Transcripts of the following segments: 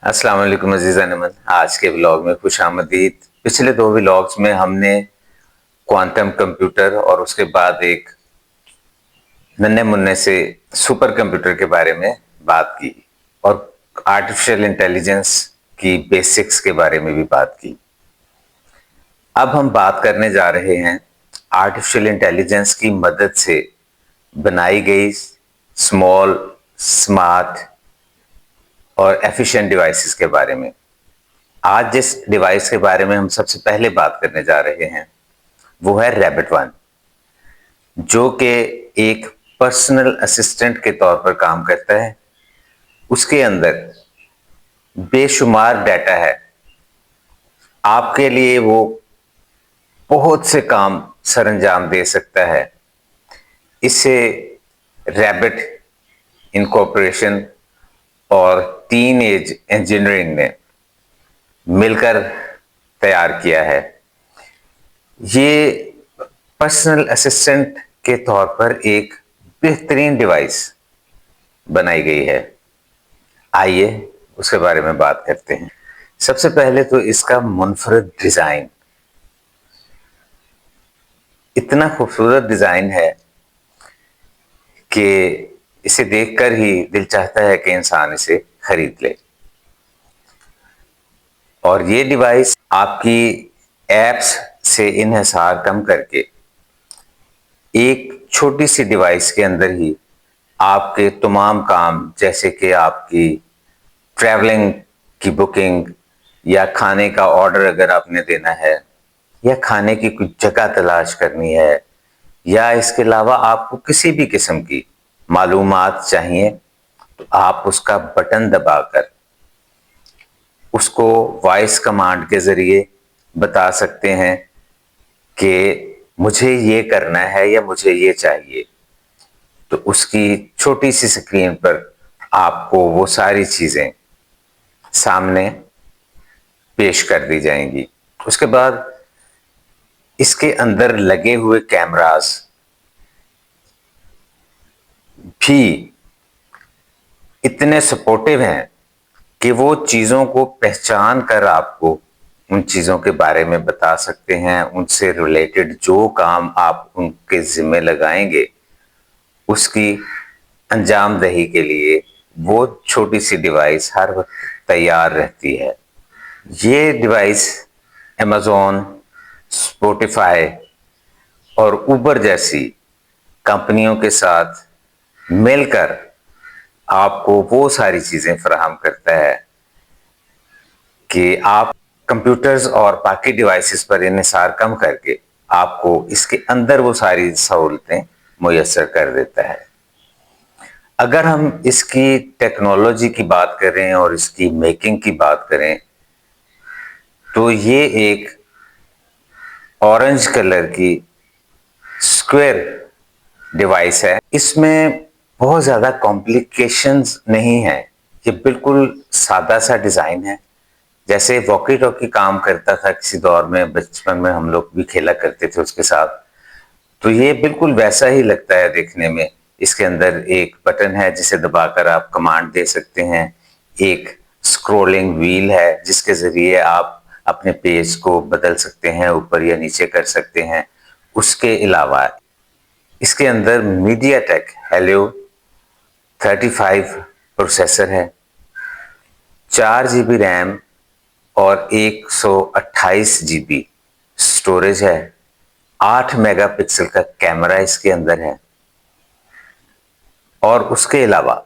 السلام علیکم عزیزان من، آج کے ولاگ میں خوش آمدید۔ پچھلے دو ولاگز میں ہم نے کوانٹم کمپیوٹر اور اس کے بعد ایک ننھے مننے سے سپر کمپیوٹر کے بارے میں بات کی اور آرٹیفیشل انٹیلیجنس کی بیسکس کے بارے میں بھی بات کی۔ اب ہم بات کرنے جا رہے ہیں آرٹیفیشل انٹیلیجنس کی مدد سے بنائی گئی اسمال، اسمارٹ اور ایفیشینٹ ڈیوائسز کے بارے میں۔ آج جس ڈیوائس کے بارے میں ہم سب سے پہلے بات کرنے جا رہے ہیں وہ ہے ریبٹ ون، جو کہ ایک پرسنل اسسٹنٹ کے طور پر کام کرتا ہے۔ اس کے اندر بے شمار ڈیٹا ہے، آپ کے لیے وہ بہت سے کام سر انجام دے سکتا ہے۔ اسے ریبٹ انکارپوریشن اور ٹین ایج انجینئرنگ نے مل کر تیار کیا ہے۔ یہ پرسنل اسسٹنٹ کے طور پر ایک بہترین ڈیوائس بنائی گئی ہے۔ آئیے اس کے بارے میں بات کرتے ہیں۔ سب سے پہلے تو اس کا منفرد ڈیزائن، اتنا خوبصورت ڈیزائن ہے کہ اسے دیکھ کر ہی دل چاہتا ہے کہ انسان اسے خرید لے۔ اور یہ ڈیوائس آپ کی ایپس سے انحصار کم کر کے ایک چھوٹی سی ڈیوائس کے اندر ہی آپ کے تمام کام، جیسے کہ آپ کی ٹریولنگ کی بکنگ یا کھانے کا آرڈر اگر آپ نے دینا ہے یا کھانے کی کچھ جگہ تلاش کرنی ہے یا اس کے علاوہ آپ کو کسی بھی قسم کی معلومات چاہیے، تو آپ اس کا بٹن دبا کر اس کو وائس کمانڈ کے ذریعے بتا سکتے ہیں کہ مجھے یہ کرنا ہے یا مجھے یہ چاہیے، تو اس کی چھوٹی سی سکرین پر آپ کو وہ ساری چیزیں سامنے پیش کر دی جائیں گی۔ اس کے بعد اس کے اندر لگے ہوئے کیمراز بھی اتنے سپورٹیو ہیں کہ وہ چیزوں کو پہچان کر آپ کو ان چیزوں کے بارے میں بتا سکتے ہیں۔ ان سے ریلیٹڈ جو کام آپ ان کے ذمہ لگائیں گے، اس کی انجام دہی کے لیے وہ چھوٹی سی ڈیوائس ہر وقت تیار رہتی ہے۔ یہ ڈیوائس ایمیزون، اسپوٹیفائی اور اوبر جیسی کمپنیوں کے ساتھ مل کر آپ کو وہ ساری چیزیں فراہم کرتا ہے کہ آپ کمپیوٹرز اور باقی ڈیوائسز پر انحصار کم کر کے آپ کو اس کے اندر وہ ساری سہولتیں میسر کر دیتا ہے۔ اگر ہم اس کی ٹیکنالوجی کی بات کریں اور اس کی میکنگ کی بات کریں تو یہ ایک اورنج کلر کی اسکوائر ڈیوائس ہے۔ اس میں بہت زیادہ کمپلیکیشنز نہیں ہیں، یہ بالکل سادہ سا ڈیزائن ہے۔ جیسے واکی ٹاکی کام کرتا تھا کسی دور میں، بچپن میں ہم لوگ بھی کھیلا کرتے تھے اس کے ساتھ، تو یہ بالکل ویسا ہی لگتا ہے دیکھنے میں۔ اس کے اندر ایک بٹن ہے جسے دبا کر آپ کمانڈ دے سکتے ہیں، ایک سکرولنگ ویل ہے جس کے ذریعے آپ اپنے پیج کو بدل سکتے ہیں، اوپر یا نیچے کر سکتے ہیں۔ اس کے علاوہ اس کے اندر میڈیا ٹیک ہیلیو 35 پروسیسر ہے، 4 جی بی ریم اور 128 جی بی سٹوریج ہے، 8 میگا پکسل کا کیمرہ اس کے اندر ہے، اور اس کے علاوہ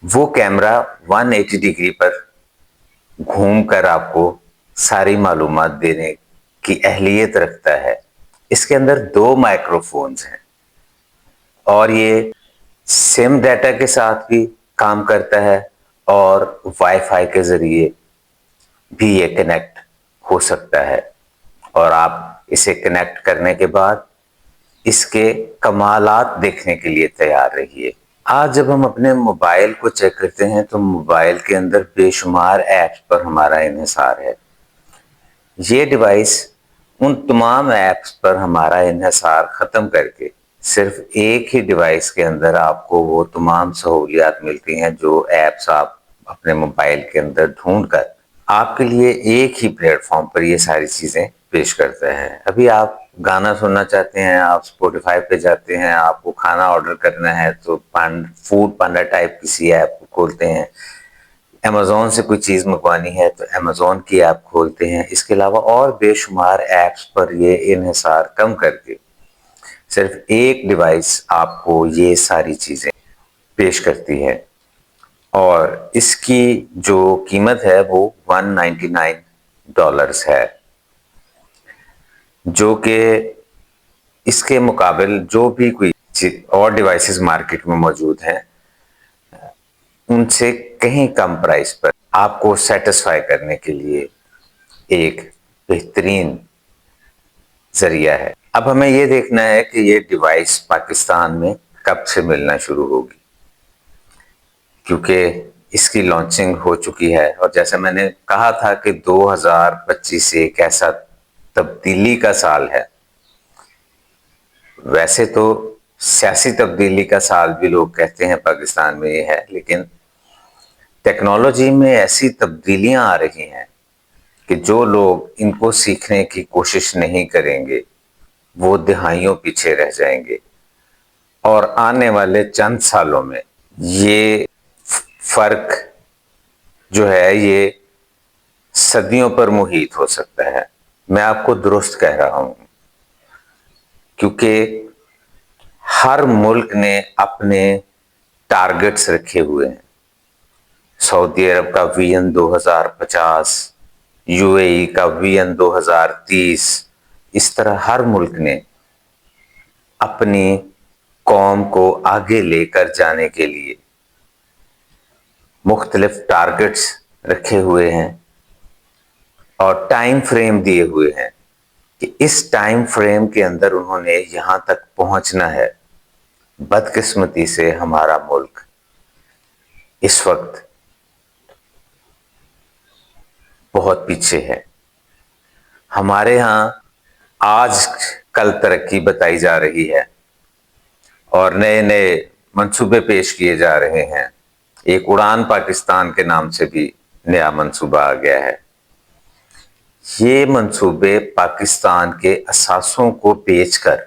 وہ کیمرہ 180 ڈگری پر گھوم کر آپ کو ساری معلومات دینے کی اہلیت رکھتا ہے۔ اس کے اندر 2 مائکرو فونز ہیں اور یہ سم ڈیٹا کے ساتھ بھی کام کرتا ہے اور وائی فائی کے ذریعے بھی یہ کنیکٹ ہو سکتا ہے، اور آپ اسے کنیکٹ کرنے کے بعد اس کے کمالات دیکھنے کے لیے تیار رہیے۔ آج جب ہم اپنے موبائل کو چیک کرتے ہیں تو موبائل کے اندر بے شمار ایپس پر ہمارا انحصار ہے۔ یہ ڈیوائس ان تمام ایپس پر ہمارا انحصار ختم کر کے صرف ایک ہی ڈیوائس کے اندر آپ کو وہ تمام سہولیات ملتی ہیں جو ایپس آپ اپنے موبائل کے اندر ڈھونڈ کر آپ کے لیے ایک ہی پلیٹ فارم پر یہ ساری چیزیں پیش کرتا ہے۔ ابھی آپ گانا سننا چاہتے ہیں، آپ اسپوٹیفائی پہ جاتے ہیں، آپ کو کھانا آرڈر کرنا ہے تو فوڈ پانڈا ٹائپ کسی ایپ کو کھولتے ہیں، امیزون سے کوئی چیز منگوانی ہے تو امیزون کی ایپ کھولتے ہیں۔ اس کے علاوہ اور بے شمار ایپس پر یہ انحصار کم کر کے صرف ایک ڈیوائس آپ کو یہ ساری چیزیں پیش کرتی ہے، اور اس کی جو قیمت ہے وہ $199 ہے، جو کہ اس کے مقابل جو بھی کوئی اور ڈیوائسز مارکیٹ میں موجود ہیں ان سے کہیں کم پرائس پر آپ کو سیٹسفائی کرنے کے لیے ایک بہترین ذریعہ ہے۔ اب ہمیں یہ دیکھنا ہے کہ یہ ڈیوائس پاکستان میں کب سے ملنا شروع ہوگی، کیونکہ اس کی لانچنگ ہو چکی ہے، اور جیسے میں نے کہا تھا کہ 2025 ایک ایسا تبدیلی کا سال ہے۔ ویسے تو سیاسی تبدیلی کا سال بھی لوگ کہتے ہیں پاکستان میں یہ ہے، لیکن ٹیکنالوجی میں ایسی تبدیلیاں آ رہی ہیں کہ جو لوگ ان کو سیکھنے کی کوشش نہیں کریں گے وہ دہائیوں پیچھے رہ جائیں گے، اور آنے والے چند سالوں میں یہ فرق جو ہے یہ صدیوں پر محیط ہو سکتا ہے۔ میں آپ کو درست کہہ رہا ہوں، کیونکہ ہر ملک نے اپنے ٹارگٹس رکھے ہوئے ہیں۔ سعودی عرب کا ویژن 2050، یو اے ای کا ویژن 2030، اس طرح ہر ملک نے اپنی قوم کو آگے لے کر جانے کے لیے مختلف ٹارگٹس رکھے ہوئے ہیں اور ٹائم فریم دیے ہوئے ہیں کہ اس ٹائم فریم کے اندر انہوں نے یہاں تک پہنچنا ہے۔ بدقسمتی سے ہمارا ملک اس وقت بہت پیچھے ہے۔ ہمارے ہاں آج کل ترقی بتائی جا رہی ہے اور نئے نئے منصوبے پیش کیے جا رہے ہیں۔ ایک اڑان پاکستان کے نام سے بھی نیا منصوبہ آ گیا ہے۔ یہ منصوبے پاکستان کے اثاثوں کو بیچ کر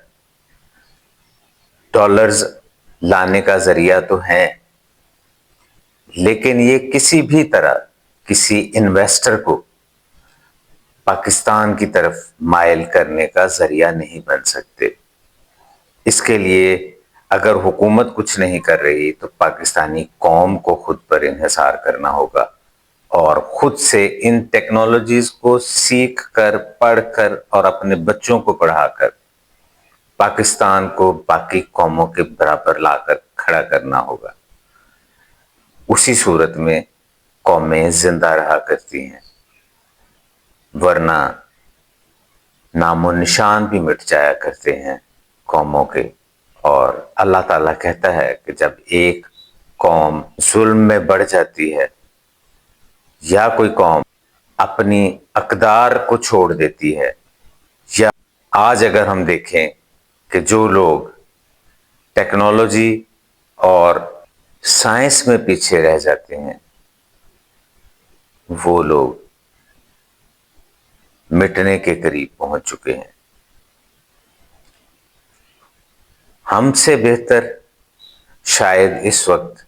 ڈالرز لانے کا ذریعہ تو ہیں، لیکن یہ کسی بھی طرح کسی انویسٹر کو پاکستان کی طرف مائل کرنے کا ذریعہ نہیں بن سکتے۔ اس کے لیے اگر حکومت کچھ نہیں کر رہی تو پاکستانی قوم کو خود پر انحصار کرنا ہوگا، اور خود سے ان ٹیکنالوجیز کو سیکھ کر، پڑھ کر اور اپنے بچوں کو پڑھا کر پاکستان کو باقی قوموں کے برابر لا کر کھڑا کرنا ہوگا۔ اسی صورت میں قومیں زندہ رہا کرتی ہیں، ورنہ نام و نشان بھی مٹ جایا کرتے ہیں قوموں کے۔ اور اللہ تعالیٰ کہتا ہے کہ جب ایک قوم ظلم میں بڑھ جاتی ہے یا کوئی قوم اپنی اقدار کو چھوڑ دیتی ہے، یا آج اگر ہم دیکھیں کہ جو لوگ ٹیکنالوجی اور سائنس میں پیچھے رہ جاتے ہیں وہ لوگ مٹنے کے قریب پہنچ چکے ہیں۔ ہم سے بہتر شاید اس وقت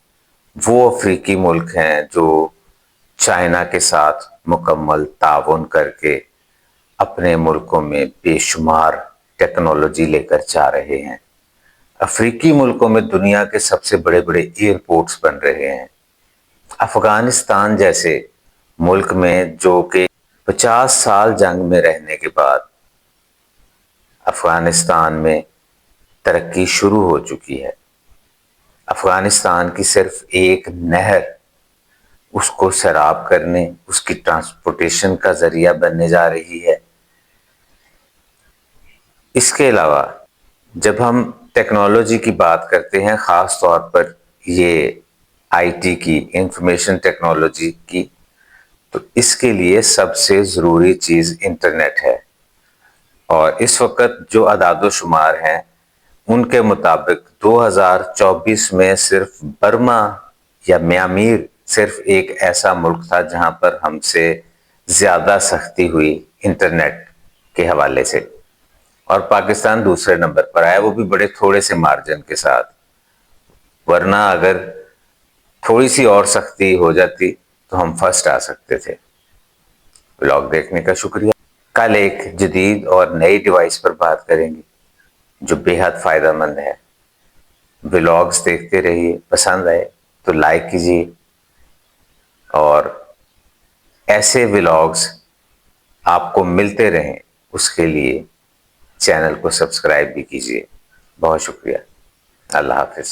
وہ افریقی ملک ہیں جو چائنا کے ساتھ مکمل تعاون کر کے اپنے ملکوں میں بے شمار ٹیکنالوجی لے کر جا رہے ہیں۔ افریقی ملکوں میں دنیا کے سب سے بڑے بڑے ایئرپورٹس بن رہے ہیں۔ افغانستان جیسے ملک میں جو کہ 50 سال جنگ میں رہنے کے بعد افغانستان میں ترقی شروع ہو چکی ہے۔ افغانستان کی صرف ایک نہر اس کو سیراب کرنے، اس کی ٹرانسپورٹیشن کا ذریعہ بننے جا رہی ہے۔ اس کے علاوہ جب ہم ٹیکنالوجی کی بات کرتے ہیں، خاص طور پر یہ آئی ٹی کی، انفارمیشن ٹیکنالوجی کی، تو اس کے لیے سب سے ضروری چیز انٹرنیٹ ہے۔ اور اس وقت جو اعداد و شمار ہیں ان کے مطابق 2024 میں صرف برما یا میانمار صرف ایک ایسا ملک تھا جہاں پر ہم سے زیادہ سختی ہوئی انٹرنیٹ کے حوالے سے، اور پاکستان دوسرے نمبر پر آیا، وہ بھی بڑے تھوڑے سے مارجن کے ساتھ، ورنہ اگر تھوڑی سی اور سختی ہو جاتی تو ہم فرسٹ آ سکتے تھے۔ ولاگ دیکھنے کا شکریہ۔ کل ایک جدید اور نئی ڈیوائس پر بات کریں گے جو بے حد فائدہ مند ہے۔ ولاگز دیکھتے رہیے، پسند آئے تو لائک کیجیے، اور ایسے ولاگز آپ کو ملتے رہیں اس کے لیے چینل کو سبسکرائب بھی کیجیے۔ بہت شکریہ۔ اللہ حافظ۔